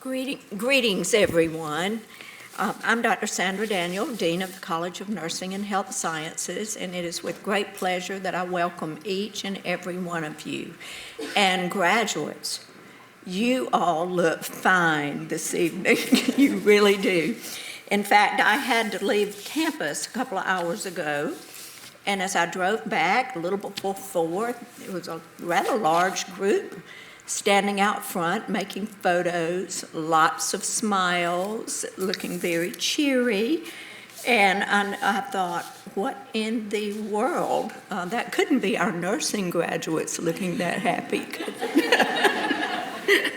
Greetings, everyone. I'm Dr. Sandra Daniel, Dean of the College of Nursing and Health Sciences, and it is with great pleasure that I welcome each and every one of you. And graduates, you all look fine this evening. You really do. In fact, I had to leave campus a couple of hours ago, and as I drove back a little before 4, it was a rather large group standing out front, making photos, lots of smiles, looking very cheery. And I thought, what in the world? That couldn't be our nursing graduates looking that happy, could it?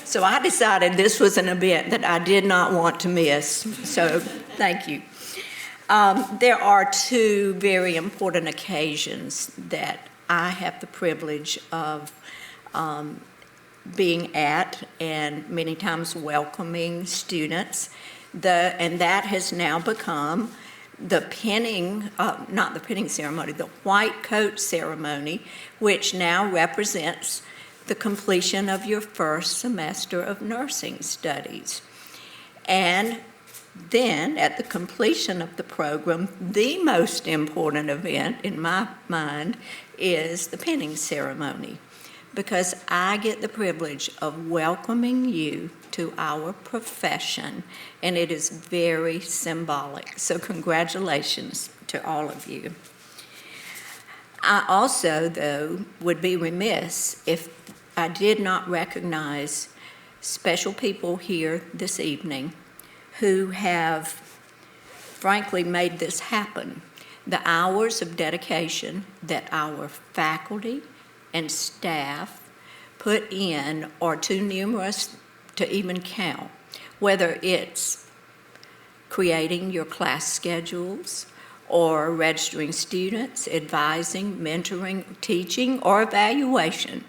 So I decided this was an event that I did not want to miss. So thank you. There are 2 very important occasions that I have the privilege of being at and many times welcoming students. And that has now become the pinning, not the pinning ceremony, the white coat ceremony, which now represents the completion of your first semester of nursing studies. And then at the completion of the program, the most important event in my mind is the pinning ceremony, because I get the privilege of welcoming you to our profession, and it is very symbolic. So congratulations to all of you. I also, though, would be remiss if I did not recognize special people here this evening who have, frankly, made this happen. The hours of dedication that our faculty and staff put in are too numerous to even count, whether it's creating your class schedules or registering students, advising, mentoring, teaching, or evaluation.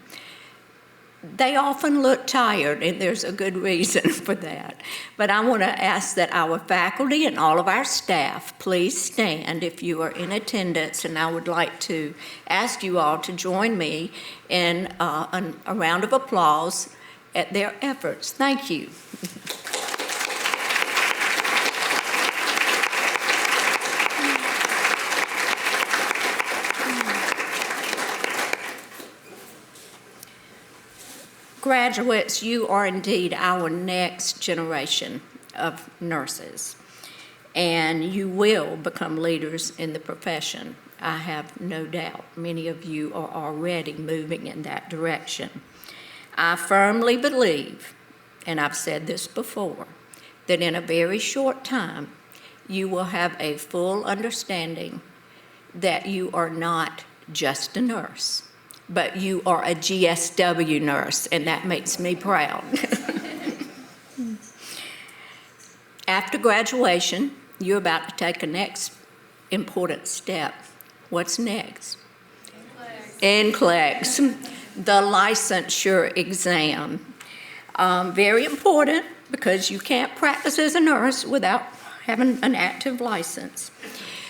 They often look tired, and there's a good reason for that. But I want to ask that our faculty and all of our staff please stand if you are in attendance, and I would like to ask you all to join me in a round of applause at their efforts. Thank you. Graduates, you are indeed our next generation of nurses, and you will become leaders in the profession. I have no doubt many of you are already moving in that direction. I firmly believe, and I've said this before, that in a very short time, you will have a full understanding that you are not just a nurse, but you are a GSW nurse, and that makes me proud. After graduation, you're about to take a next important step. What's next? NCLEX, the licensure exam. Very important, because you can't practice as a nurse without having an active license.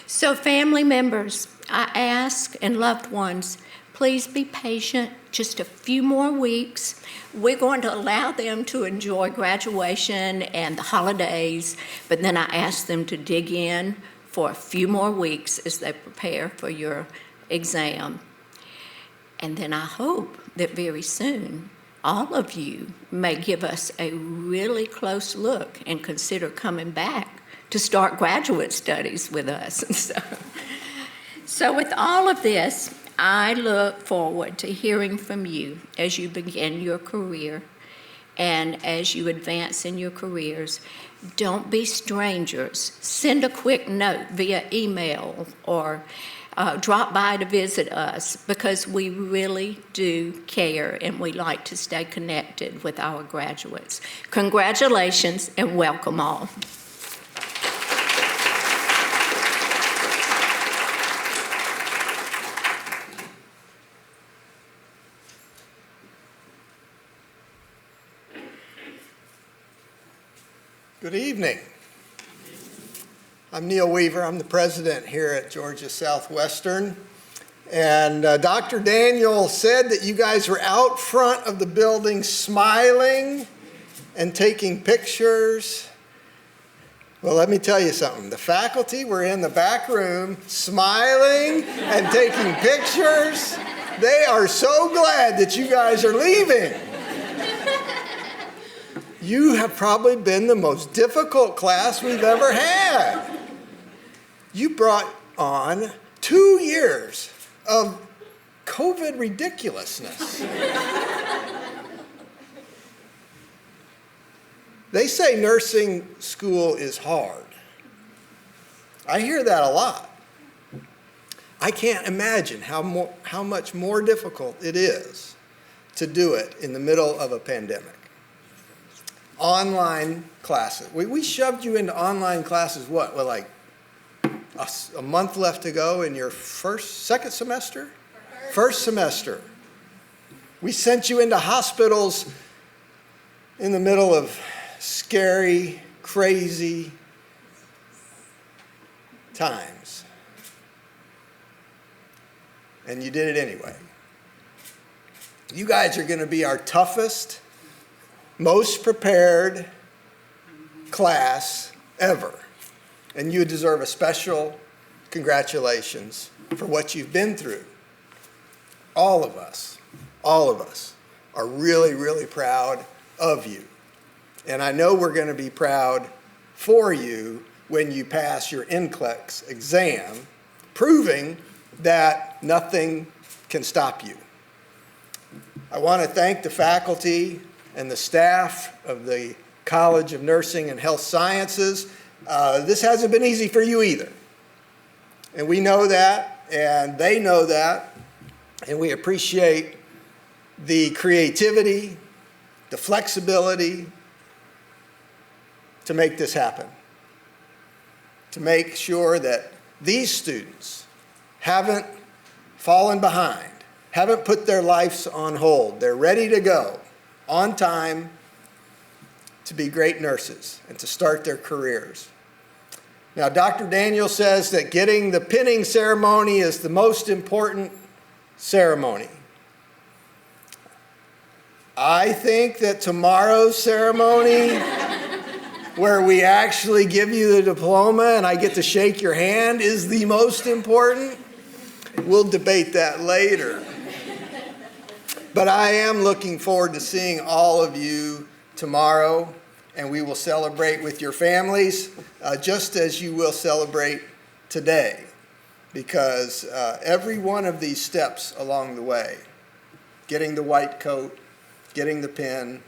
So family members, I ask, and loved ones, please be patient, just a few more weeks. We're going to allow them to enjoy graduation and the holidays, but then I ask them to dig in for a few more weeks as they prepare for your exam. And then I hope that very soon, all of you may give us a really close look and consider coming back to start graduate studies with us. So with all of this, I look forward to hearing from you as you begin your career and as you advance in your careers. Don't be strangers. Send a quick note via email or drop by to visit us, because we really do care and we like to stay connected with our graduates. Congratulations and welcome all. Good evening. I'm Neal Weaver. I'm the president here at Georgia Southwestern. And Dr. Daniel said that you guys were out front of the building smiling and taking pictures. Well, let me tell you something. The faculty were in the back room smiling and taking pictures. They are so glad that you guys are leaving. You have probably been the most difficult class we've ever had. You brought on 2 years of COVID ridiculousness. They say nursing school is hard. I hear that a lot. I can't imagine how much more difficult it is to do it in the middle of a pandemic. Online classes. We shoved you into online classes, what, with like a month left to go in your second semester? First semester. We sent you into hospitals in the middle of scary, crazy times. And you did it anyway. You guys are going to be our toughest, most prepared class ever. And you deserve a special congratulations for what you've been through. All of us are really, really proud of you. And I know we're going to be proud for you when you pass your NCLEX exam, proving that nothing can stop you. I want to thank the faculty and the staff of the College of Nursing and Health Sciences. This hasn't been easy for you either. And we know that, and they know that, and we appreciate the creativity, the flexibility to make this happen, to make sure that these students haven't fallen behind, haven't put their lives on hold. They're ready to go on time to be great nurses and to start their careers. Now, Dr. Daniel says that getting the pinning ceremony is the most important ceremony. I think that tomorrow's ceremony, where we actually give you the diploma and I get to shake your hand, is the most important. We'll debate that later. But I am looking forward to seeing all of you tomorrow, and we will celebrate with your families just as you will celebrate today, because every one of these steps along the way, getting the white coat, getting the pin,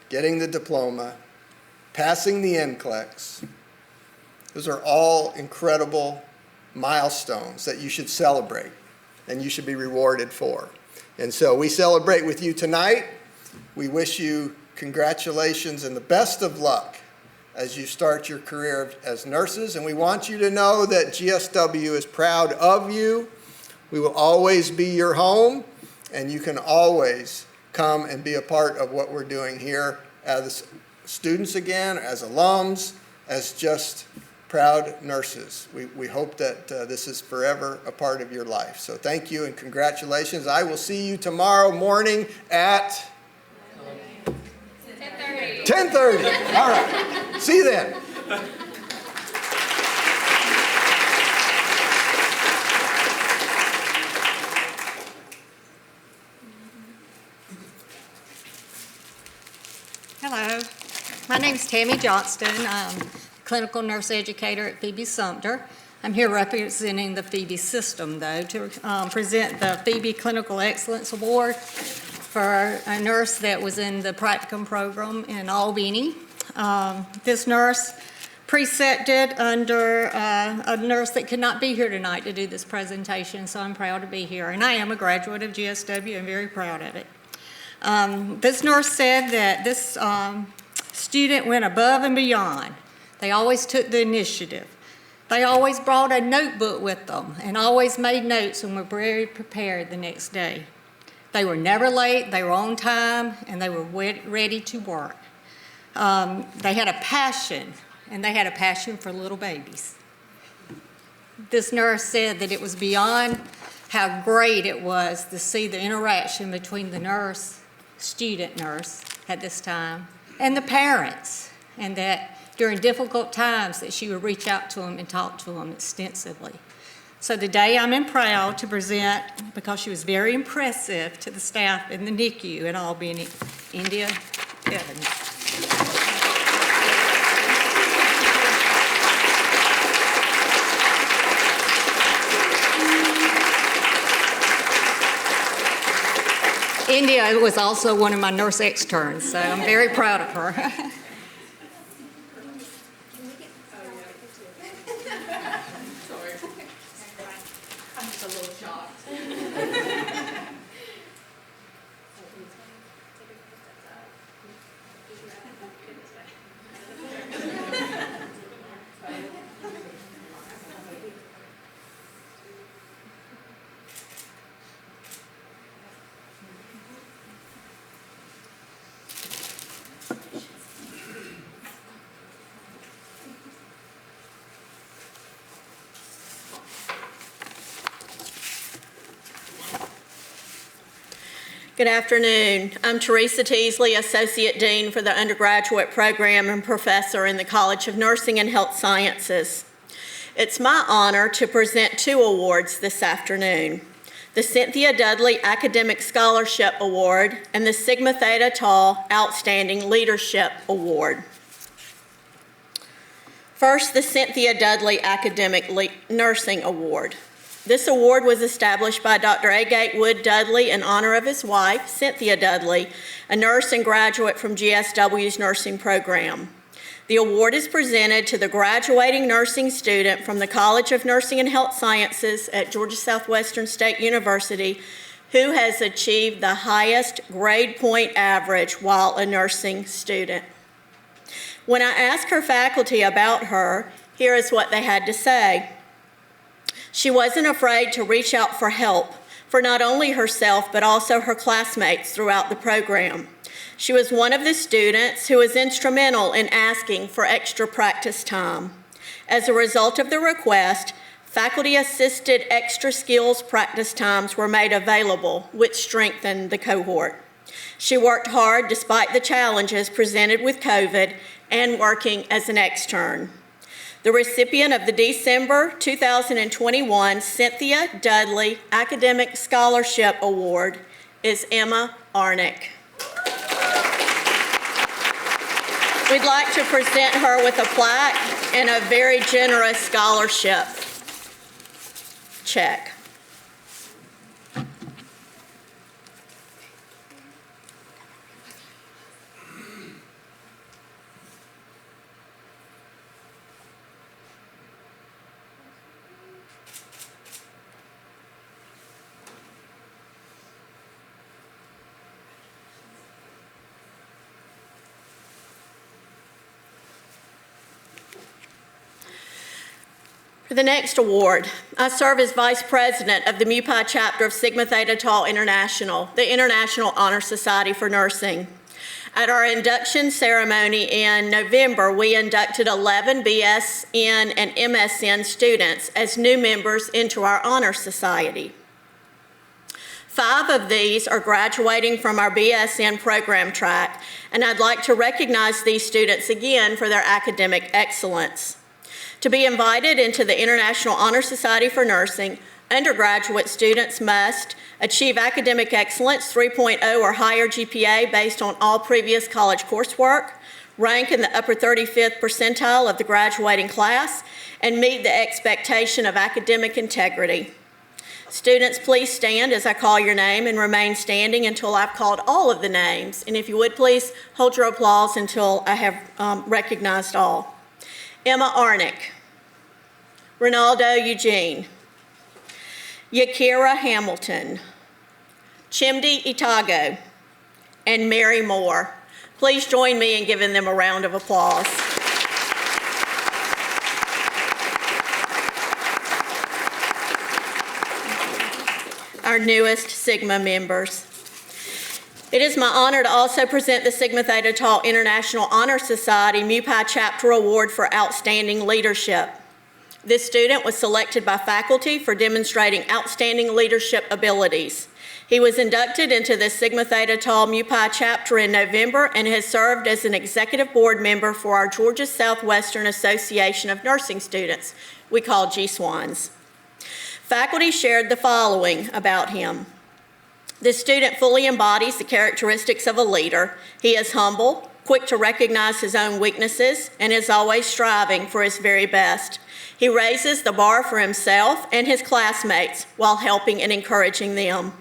getting the diploma, passing the NCLEX, those are all incredible milestones that you should celebrate and you should be rewarded for. And so we celebrate with you tonight. We wish you congratulations and the best of luck as you start your career as nurses. And we want you to know that GSW is proud of you. We will always be your home, and you can always come and be a part of what we're doing here as students again, as alums, as just proud nurses. We hope that this is forever a part of your life. So thank you and congratulations. I will see you tomorrow morning at 10:30. 10:30. All right. See you then. Hello, my name's Tammi Johnston. I'm clinical nurse educator at Phoebe Sumter. I'm here representing the Phoebe system, though, to present the Phoebe Clinical Excellence Award for a nurse that was in the practicum program in Albany. This nurse precepted under a nurse that could not be here tonight to do this presentation, so I'm proud to be here. And I am a graduate of GSW and very proud of it. This nurse said that this student went above and beyond. They always took the initiative. They always brought a notebook with them and always made notes and were very prepared the next day. They were never late, they were on time, and they were ready to work. They had a passion, and they had a passion for little babies. This nurse said that it was beyond how great it was to see the interaction between the nurse, student nurse at this time, and the parents, and that during difficult times that she would reach out to them and talk to them extensively. So today I'm proud to present, because she was very impressive to the staff in the NICU in Albany, India Evans. India was also one of my nurse externs, so I'm very proud of her. Good afternoon. I'm Teresa Teasley, Associate Dean for the Undergraduate Program and Professor in the College of Nursing and Health Sciences. It's my honor to present 2 awards this afternoon: the Cynthia Dudley Academic Scholarship Award and the Sigma Theta Tau Outstanding Leadership Award. First, the Cynthia Dudley Academic Nursing Award. This award was established by Dr. A. Gatewood Dudley in honor of his wife, Cynthia Dudley, a nurse and graduate from GSW's nursing program. The award is presented to the graduating nursing student from the College of Nursing and Health Sciences at Georgia Southwestern State University who has achieved the highest grade point average while a nursing student. When I asked her faculty about her, here is what they had to say. She wasn't afraid to reach out for help for not only herself, but also her classmates throughout the program. She was one of the students who was instrumental in asking for extra practice time. As a result of the request, faculty-assisted extra skills practice times were made available, which strengthened the cohort. She worked hard despite the challenges presented with COVID and working as an extern. The recipient of the December 2021 Cynthia Dudley Academic Scholarship Award is Emma Arnick. We'd like to present her with a plaque and a very generous scholarship check. For the next award, I serve as Vice President of the Mu Pi chapter of Sigma Theta Tau International, the International Honor Society for Nursing. At our induction ceremony in November, we inducted 11 BSN and MSN students as new members into our Honor Society. 5 of these are graduating from our BSN program track, and I'd like to recognize these students again for their academic excellence. To be invited into the International Honor Society for Nursing, undergraduate students must achieve academic excellence 3.0 or higher GPA based on all previous college coursework, rank in the upper 35th percentile of the graduating class, and meet the expectation of academic integrity. Students, please stand as I call your name and remain standing until I've called all of the names. And if you would, please hold your applause until I have recognized all. Emma Arnick, Renaldo Eugene, Yakira Hamilton, Chimdi Itago, and Mary Moore. Please join me in giving them a round of applause. Our newest Sigma members. It is my honor to also present the Sigma Theta Tau International Honor Society Mu Pi Chapter Award for Outstanding Leadership. This student was selected by faculty for demonstrating outstanding leadership abilities. He was inducted into the Sigma Theta Tau Mu Pi chapter in November and has served as an executive board member for our Georgia Southwestern Association of Nursing Students, we call GSWANs. Faculty shared the following about him. This student fully embodies the characteristics of a leader. He is humble, quick to recognize his own weaknesses, and is always striving for his very best. He raises the bar for himself and his classmates while helping and encouraging them.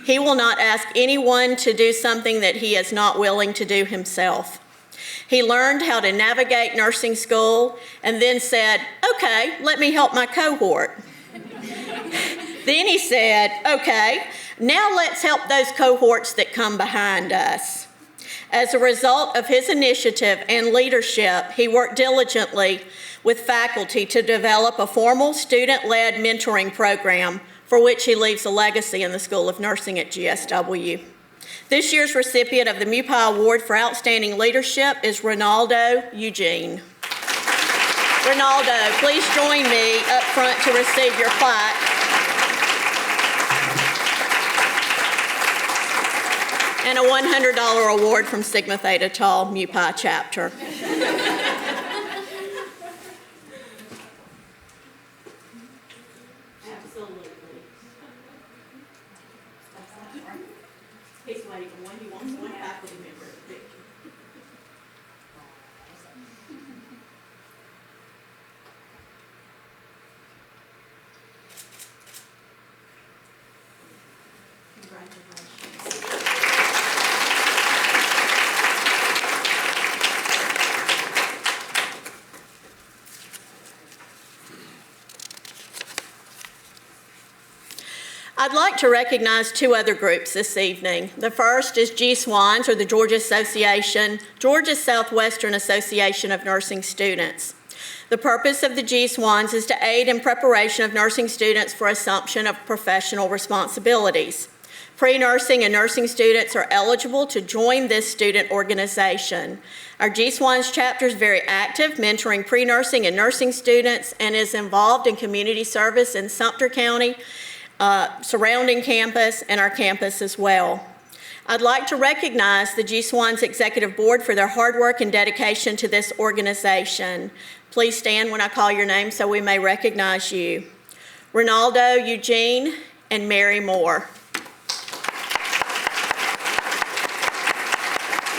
He will not ask anyone to do something that he is not willing to do himself. He learned how to navigate nursing school and then said, "Okay, let me help my cohort." Then he said, "Okay, now let's help those cohorts that come behind us." As a result of his initiative and leadership, he worked diligently with faculty to develop a formal student-led mentoring program for which he leaves a legacy in the School of Nursing at GSW. This year's recipient of the Mu Pi Award for Outstanding Leadership is Renaldo Eugene. Renaldo, please join me up front to receive your plaque. And a $100 award from Sigma Theta Tau Mu Pi chapter. Absolutely. He's waiting for one. He wants one faculty member to pick. Congratulations. I'd like to recognize two other groups this evening. The first is GSWANs, or the Georgia Southwestern Association of Nursing Students. The purpose of the GSWANs is to aid in preparation of nursing students for assumption of professional responsibilities. Pre-nursing and nursing students are eligible to join this student organization. Our GSWANs chapter is very active, mentoring pre-nursing and nursing students, and is involved in community service in Sumter County, surrounding campus, and our campus as well. I'd like to recognize the GSWANs Executive Board for their hard work and dedication to this organization. Please stand when I call your name so we may recognize you. Renaldo Eugene and Mary Moore.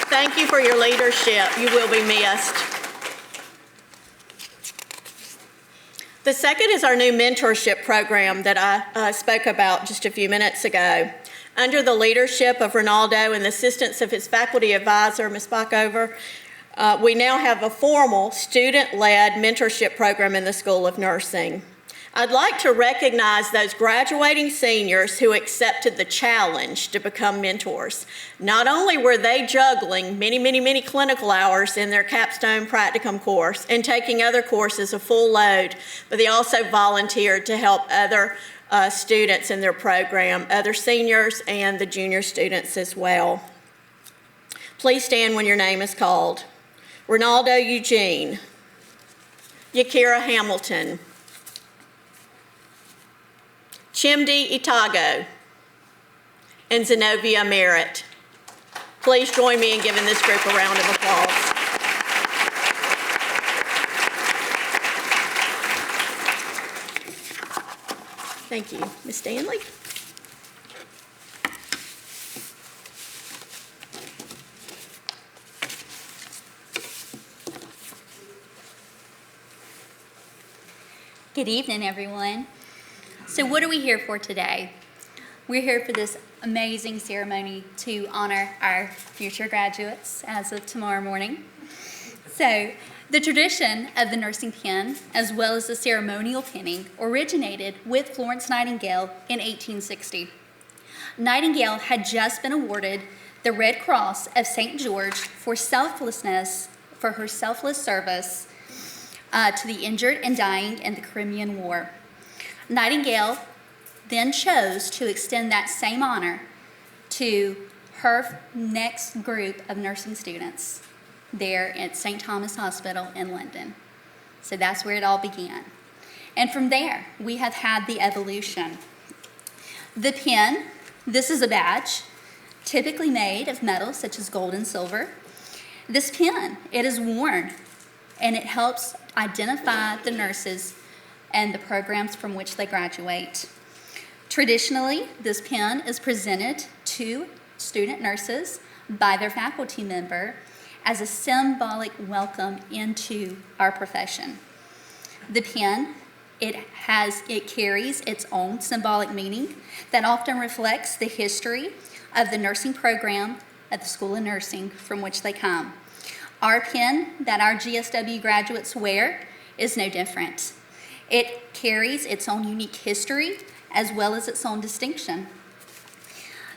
Thank you for your leadership. You will be missed. The second is our new mentorship program that I spoke about just a few minutes ago. Under the leadership of Renaldo and the assistance of his faculty advisor, Ms. Backover, we now have a formal student-led mentorship program in the School of Nursing. I'd like to recognize those graduating seniors who accepted the challenge to become mentors. Not only were they juggling many clinical hours in their capstone practicum course and taking other courses a full load, but they also volunteered to help other students in their program, other seniors and the junior students as well. Please stand when your name is called. Renaldo Eugene, Yakira Hamilton, Chimdi Itago, and Zenobia Merritt. Please join me in giving this group a round of applause. Thank you. Ms. Stanley? Good evening, everyone. So what are we here for today? We're here for this amazing ceremony to honor our future graduates as of tomorrow morning. So the tradition of the nursing pin, as well as the ceremonial pinning, originated with Florence Nightingale in 1860. Nightingale had just been awarded the Red Cross of St. George for her selfless service to the injured and dying in the Crimean War. Nightingale then chose to extend that same honor to her next group of nursing students there at St. Thomas Hospital in London. So that's where it all began. And from there, we have had the evolution. The pin This is a badge, typically made of metal such as gold and silver. This pin, it is worn, and it helps identify the nurses and the programs from which they graduate. Traditionally, this pin is presented to student nurses by their faculty member as a symbolic welcome into our profession. The pin, it carries its own symbolic meaning that often reflects the history of the nursing program at the School of Nursing from which they come. Our pin that our GSW graduates wear is no different. It carries its own unique history as well as its own distinction.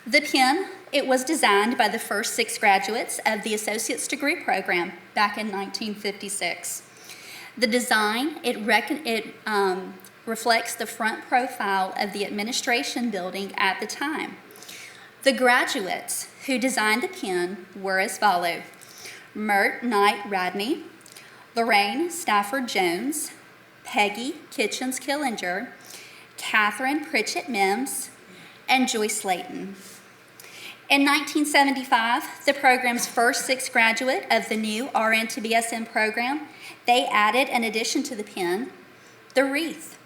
The pin, it was designed by the first 6 graduates of the Associate's Degree program back in 1956. The design, it reflects the front profile of the administration building at the time. The graduates who designed the pin were as follow: Mert Knight Radney, Lorraine Stafford Jones, Peggy Kitchens Killinger, Catherine Pritchett Mims, and Joyce Layton. In 1975, the program's first 6 graduate of the new RN to BSN program, they added an addition to the pin, the wreath.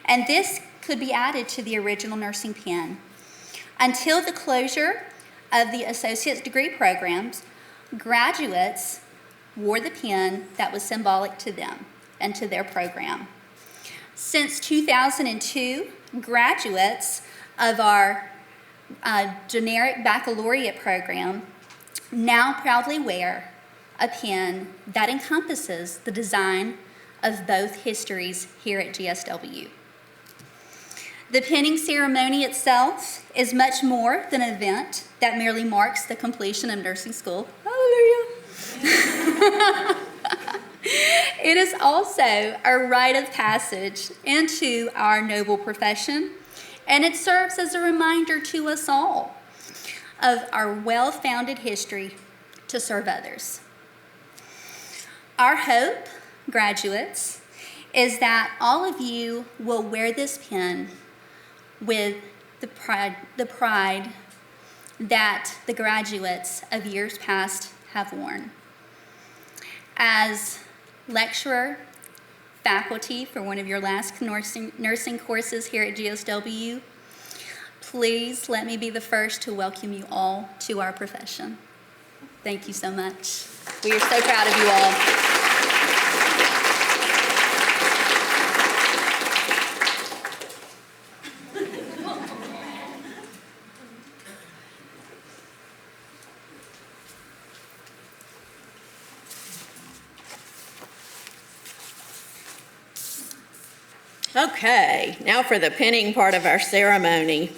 And this could be added to the original nursing pin. Until the closure of the associate's degree programs, graduates wore the pin that was symbolic to them and to their program. Since 2002, graduates of our generic baccalaureate program now proudly wear a pin that encompasses the design of both histories here at GSW. The pinning ceremony itself is much more than an event that merely marks the completion of nursing school. Hallelujah. It is also a rite of passage into our noble profession, and it serves as a reminder to us all of our well-founded history to serve others. Our hope, graduates, is that all of you will wear this pin with the pride that the graduates of years past have worn. As lecturer, faculty for one of your last nursing courses here at GSW, please let me be the first to welcome you all to our profession. Thank you so much. We are so proud of you all. Okay, now for the pinning part of our ceremony.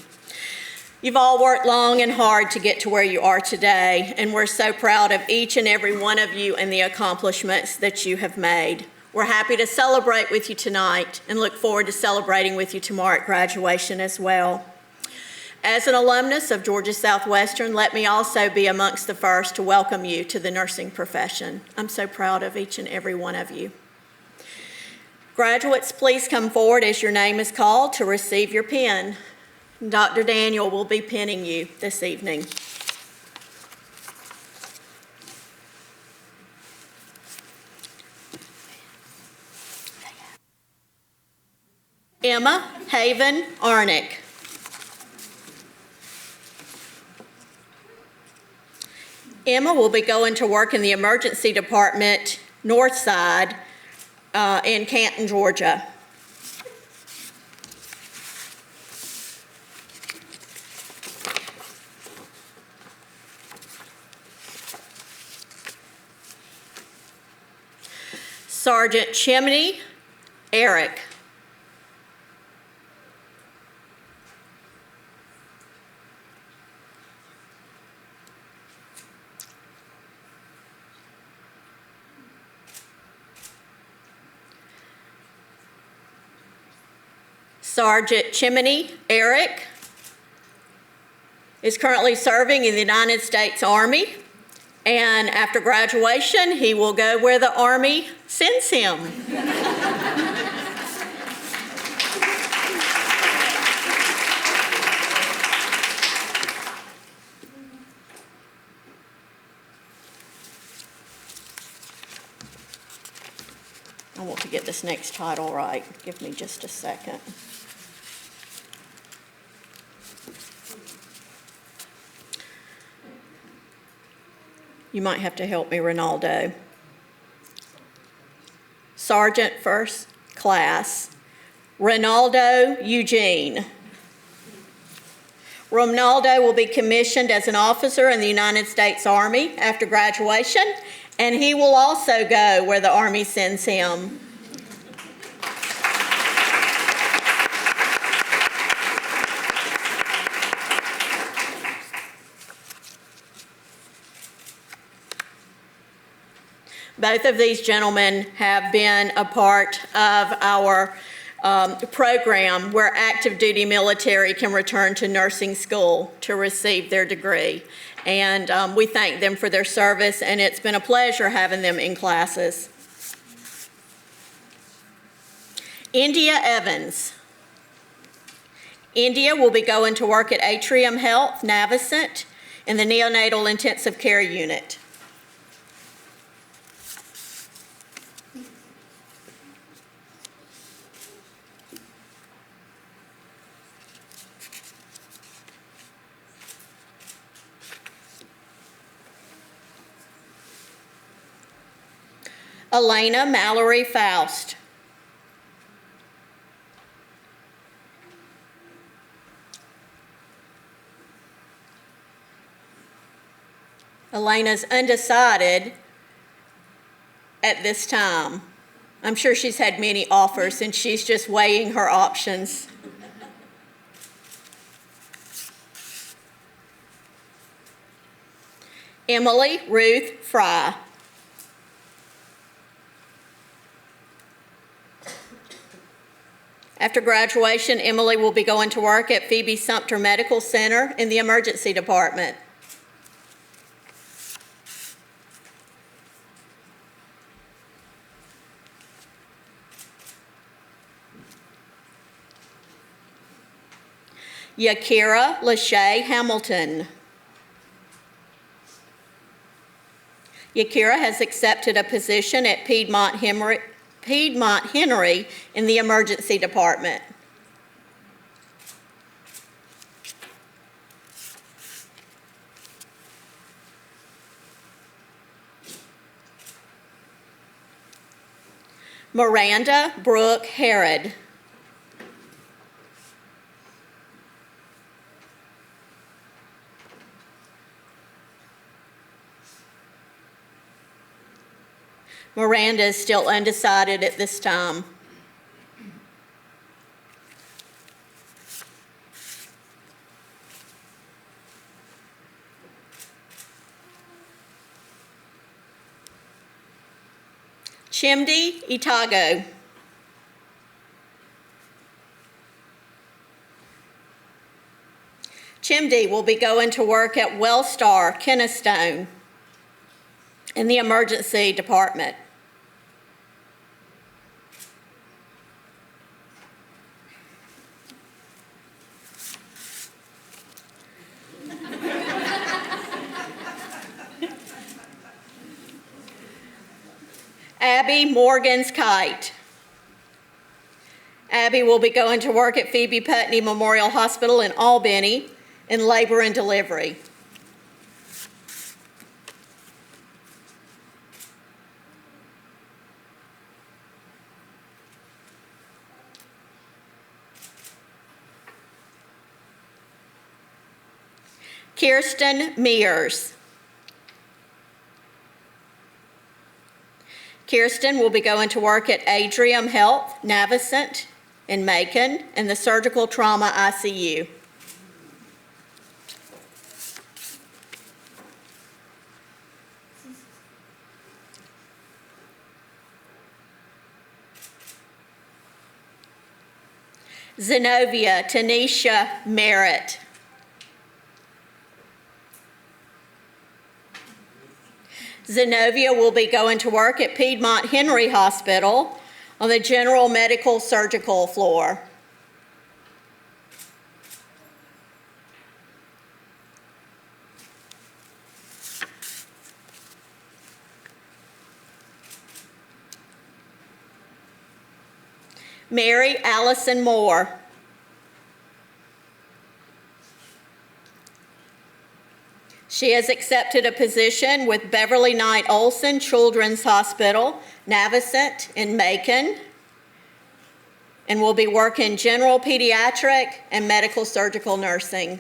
You've all worked long and hard to get to where you are today, and we're so proud of each and every one of you and the accomplishments that you have made. We're happy to celebrate with you tonight and look forward to celebrating with you tomorrow at graduation as well. As an alumnus of Georgia Southwestern, let me also be amongst the first to welcome you to the nursing profession. I'm so proud of each and every one of you. Graduates, please come forward as your name is called to receive your pin. Dr. Daniel will be pinning you this evening. Emma Haven Arnick. Emma will be going to work in the emergency department, North Side, in Canton, Georgia. Sergeant Chimney Eric. Sergeant Chimney Eric is currently serving in the United States Army, and after graduation, he will go where the Army sends him. I want to get this next title right. Give me just a second. You might have to help me, Renaldo. Sergeant First Class, Renaldo Eugene. Renaldo will be commissioned as an officer in the United States Army after graduation, and he will also go where the Army sends him. Both of these gentlemen have been a part of our program where active duty military can return to nursing school to receive their degree. And we thank them for their service, and it's been a pleasure having them in classes. India Evans. India will be going to work at Atrium Health, Navicent, in the neonatal intensive care unit. Elena Mallory Faust. Elena's undecided at this time. I'm sure she's had many offers and she's just weighing her options. Emily Ruth Fry. After graduation, Emily will be going to work at Phoebe Sumter Medical Center in the emergency department. Yakira Lachey Hamilton. Yakira has accepted a position at Piedmont Henry in the emergency department. Miranda Brooke Harrod. Miranda is still undecided at this time. Chimdi Itago. Chimdi will be going to work at Wellstar Kennestone in the emergency department. Abby Morgan's Kite. Abby will be going to work at Phoebe Putney Memorial Hospital in Albany in labor and delivery. Kirsten Mears. Kirsten will be going to work at Atrium Health, Navicent in Macon in the surgical trauma ICU. Zenobia Tanisha Merritt. Zenobia will be going to work at Piedmont Henry Hospital on the general medical surgical floor. Mary Allison Moore. She has accepted a position with Beverly Knight Olson Children's Hospital, Navicent in Macon, and will be working general pediatric and medical surgical nursing.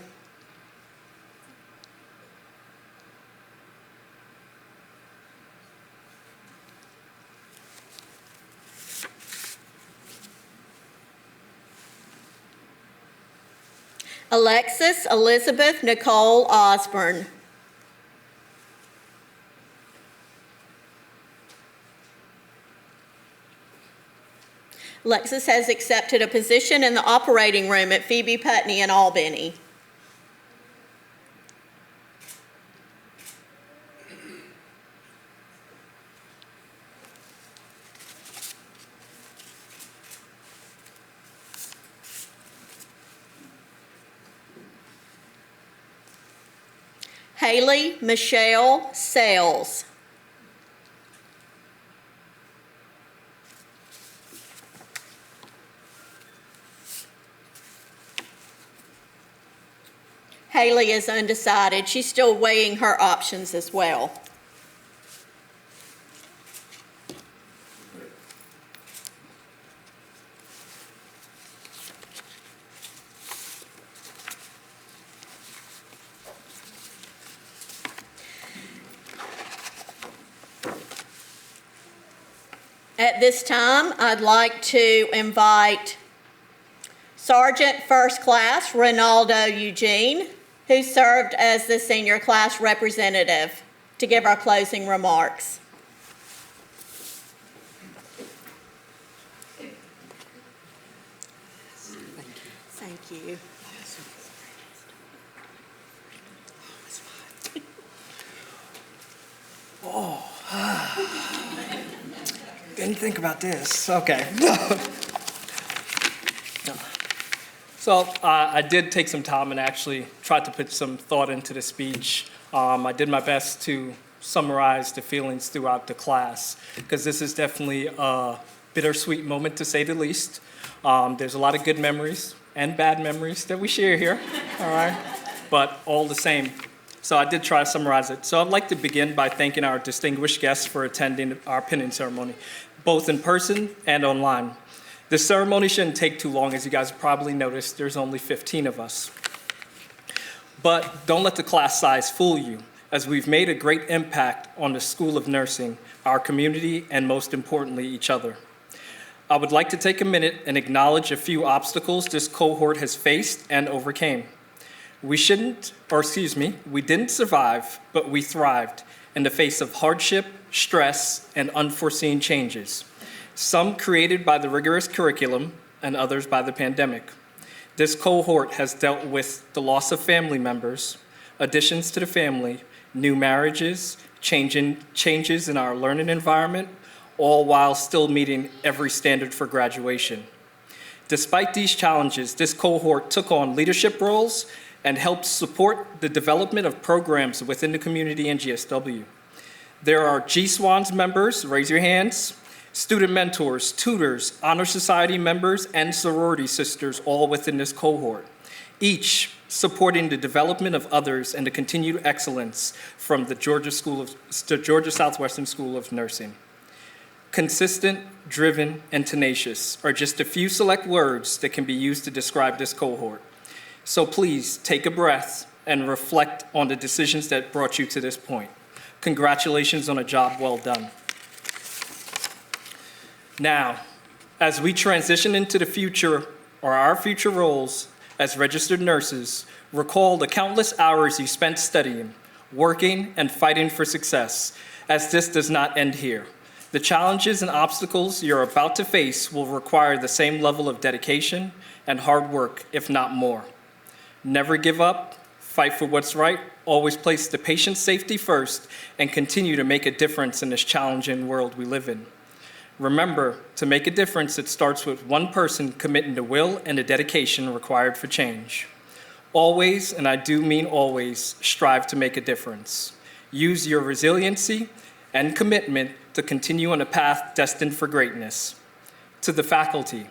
Alexis Elizabeth Nicole Osborne. Alexis has accepted a position in the operating room at Phoebe Putney in Albany. Haley Michelle Sales. Haley is undecided. She's still weighing her options as well. At this time, I'd like to invite Sergeant First Class Renaldo Eugene, who served as the senior class representative, to give our closing remarks. Thank you. Didn't think about this. Okay. So I did take some time and actually tried to put some thought into the speech. I did my best to summarize the feelings throughout the class, because this is definitely a bittersweet moment, to say the least. There's a lot of good memories and bad memories that we share here, all right? But all the same. So I did try to summarize it. So I'd like to begin by thanking our distinguished guests for attending our pinning ceremony, both in person and online. This ceremony shouldn't take too long, as you guys probably noticed. There's only 15 of us. But don't let the class size fool you, as we've made a great impact on the School of Nursing, our community, and most importantly, each other. I would like to take a minute and acknowledge a few obstacles this cohort has faced and overcame. We didn't survive, but we thrived in the face of hardship, stress, and unforeseen changes, some created by the rigorous curriculum and others by the pandemic. This cohort has dealt with the loss of family members, additions to the family, new marriages, changes in our learning environment, all while still meeting every standard for graduation. Despite these challenges, this cohort took on leadership roles and helped support the development of programs within the community and GSW. There are GSWANS members, raise your hands, student mentors, tutors, honor society members, and sorority sisters, all within this cohort, each supporting the development of others and the continued excellence from the Georgia Southwestern School of Nursing. Consistent, driven, and tenacious are just a few select words that can be used to describe this cohort. So please take a breath and reflect on the decisions that brought you to this point. Congratulations on a job well done. Now, as we transition into the future, or our future roles as registered nurses, recall the countless hours you spent studying, working, and fighting for success, as this does not end here. The challenges and obstacles you're about to face will require the same level of dedication and hard work, if not more. Never give up, fight for what's right, always place the patient's safety first, and continue to make a difference in this challenging world we live in. Remember, to make a difference, it starts with one person committing the will and the dedication required for change. Always, and I do mean always, strive to make a difference. Use your resiliency and commitment to continue on a path destined for greatness. To the faculty,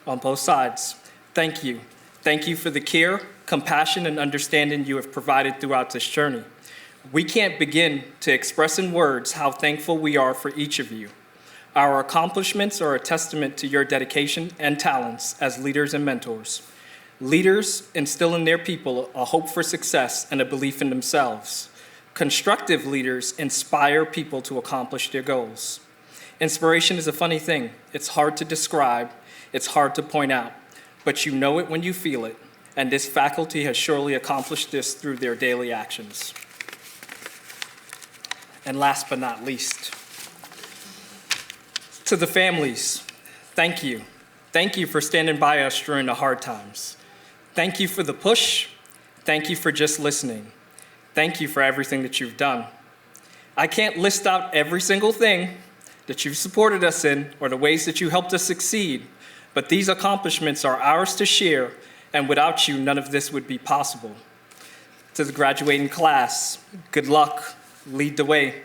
on both sides. Thank you. Thank you for the care, compassion, and understanding you have provided throughout this journey. We can't begin to express in words how thankful we are for each of you. Our accomplishments are a testament to your dedication and talents as leaders and mentors. Leaders instill in their people a hope for success and a belief in themselves. Constructive leaders inspire people to accomplish their goals. Inspiration is a funny thing. It's hard to describe, it's hard to point out, but you know it when you feel it, and this faculty has surely accomplished this through their daily actions. And last but not least, to the families, thank you. Thank you for standing by us during the hard times. Thank you for the push. Thank you for just listening. Thank you for everything that you've done. I can't list out every single thing that you've supported us in or the ways that you helped us succeed, but these accomplishments are ours to share, and without you, none of this would be possible. To the graduating class, good luck. Lead the way.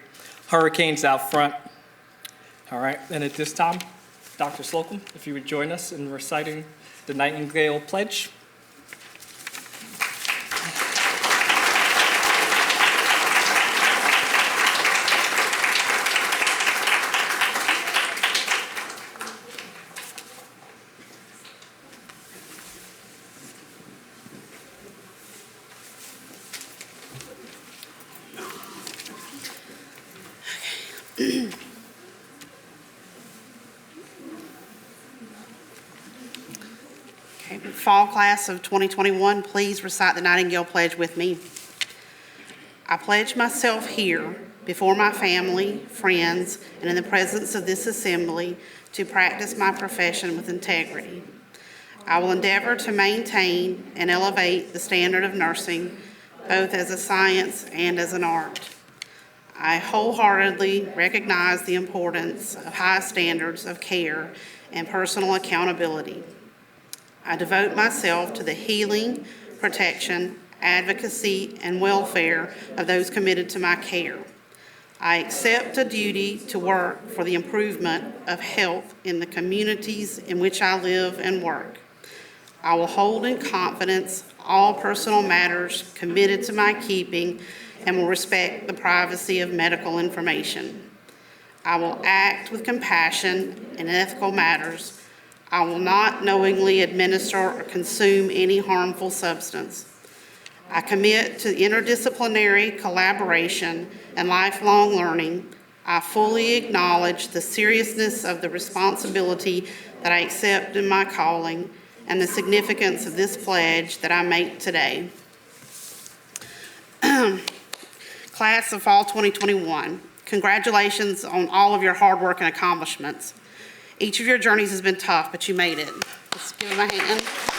Hurricanes out front. All right, and at this time, Dr. Slocum, if you would join us in reciting the Nightingale Pledge. Fall class of 2021, please recite the Nightingale Pledge with me. I pledge myself here before my family, friends, and in the presence of this assembly to practice my profession with integrity. I will endeavor to maintain and elevate the standard of nursing, both as a science and as an art. I wholeheartedly recognize the importance of high standards of care and personal accountability. I devote myself to the healing, protection, advocacy, and welfare of those committed to my care. I accept a duty to work for the improvement of health in the communities in which I live and work. I will hold in confidence all personal matters committed to my keeping and will respect the privacy of medical information. I will act with compassion in ethical matters. I will not knowingly administer or consume any harmful substance. I commit to interdisciplinary collaboration and lifelong learning. I fully acknowledge the seriousness of the responsibility that I accept in my calling and the significance of this pledge that I make today. Class of Fall 2021, congratulations on all of your hard work and accomplishments. Each of your journeys has been tough, but you made it. Let's give them a hand.